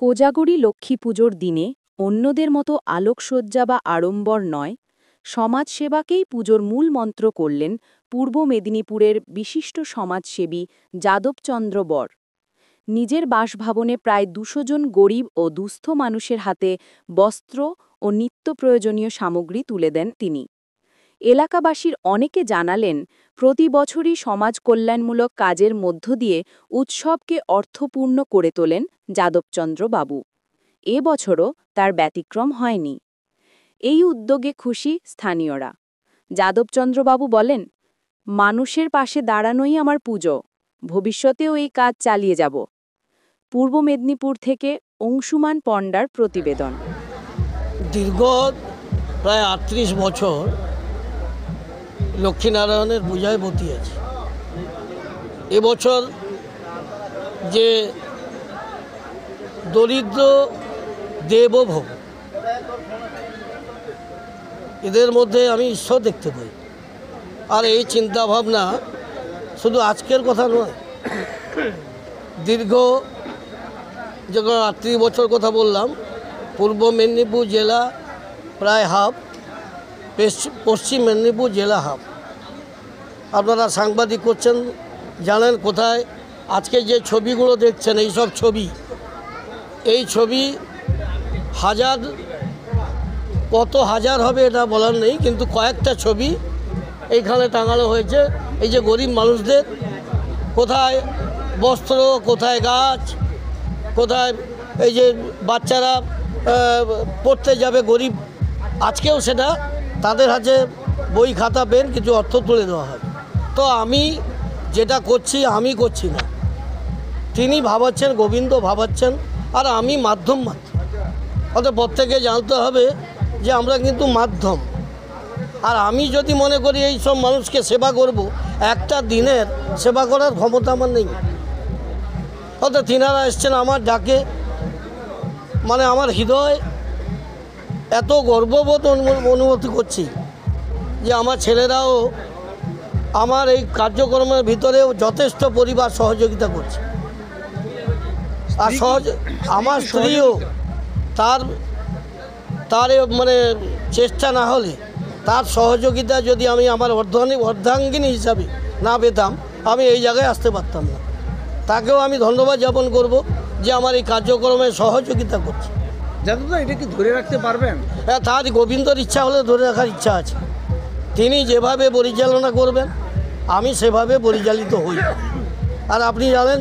কোজাগরী লক্ষ্মী পুজোর দিনে অন্যদের মতো আলোকসজ্জা বা আড়ম্বর নয়, সমাজসেবাকেই পুজোর মূল মন্ত্র করলেন পূর্ব মেদিনীপুরের বিশিষ্ট সমাজসেবী যাদবচন্দ্র বর। নিজের বাসভবনে প্রায় ২০০ জন গরিব ও দুস্থ মানুষের হাতে বস্ত্র ও নিত্য প্রয়োজনীয় সামগ্রী তুলে দেন তিনি। এলাকাবাসীর অনেকে জানালেন, প্রতি বছরই সমাজ কল্যাণমূলক কাজের মধ্য দিয়ে উৎসবকে অর্থপূর্ণ করে তোলেন যাদবচন্দ্র বাবু। এ বছরও তার ব্যতিক্রম হয়নি। এই উদ্যোগে খুশি স্থানীয়রা। যাদবচন্দ্রবাবু বলেন, মানুষের পাশে দাঁড়ানোই আমার পুজো, ভবিষ্যতেও এই কাজ চালিয়ে যাব। পূর্ব মেদিনীপুর থেকে অংশুমান পণ্ডার প্রতিবেদন। দীর্ঘ প্রায় ৩৮ বছর লক্ষ্মীনারায়ণের পূজায় বতিয়েছে। এবছর যে দরিদ্র দেবভোগ, এদের মধ্যে আমি ঈশ্বর দেখতে পাই। আর এই চিন্তাভাবনা শুধু আজকের কথা নয়, দীর্ঘ যখন ৩৮ বছর কথা বললাম, পূর্ব মেদিনীপুর জেলা প্রায় হাফ, পশ্চিম মেদিনীপুর জেলা হাফ। আপনারা সাংবাদিক করছেন, জানেন কোথায় আজকে যে ছবিগুলো দেখছেন, এই সব ছবি, এই ছবি হাজার, কত হাজার হবে এটা বলার নেই, কিন্তু কয়েকটা ছবি এইখানে টাঙানো হয়েছে। এই যে গরিব মানুষদের, কোথায় বস্ত্র, কোথায় গাছ, কোথায় এই যে বাচ্চারা পড়তে যাবে গরিব, আজকেও সেটা তাদের হাতে বই, খাতা, পেন, কিছু অর্থ তুলে দেওয়া হয়। তো আমি যেটা করছি, আমি করছি না, তিনি ভাবাচ্ছেন, গোবিন্দ ভাবাচ্ছেন, আর আমি মাধ্যম মাত্র। অর্থাৎ প্রত্যেকে জানতে হবে যে আমরা কিন্তু মাধ্যম। আর আমি যদি মনে করি এই সব মানুষকে সেবা করব, একটা দিনের সেবা করার ক্ষমতা আমার নেই। অর্থাৎ তিনারা এসছেন আমার ডাকে, মানে আমার হৃদয় এত গর্ববোধ অনুভূতি করছি যে আমার ছেলেরাও আমার এই কার্যক্রমের ভিতরেও যথেষ্ট পরিবার সহযোগিতা করছে। আর আমার স্ত্রীও তার মানে চেষ্টা না হলে, তার সহযোগিতা যদি আমি আমার অর্ধাঙ্গিনী হিসাবে না পেতাম, আমি এই জায়গায় আসতে পারতাম না। তাকেও আমি ধন্যবাদ জ্ঞাপন করব যে আমার এই কার্যক্রমে সহযোগিতা করছে। দাদা, এটা কি ধরে রাখতে পারবেন? হ্যাঁ, তার গোবিন্দর ইচ্ছা হলে ধরে রাখার ইচ্ছা আছে। তিনি যেভাবে পরিচালনা করবেন, আমি সেভাবে পরিচালিত হই। আর আপনি জানেন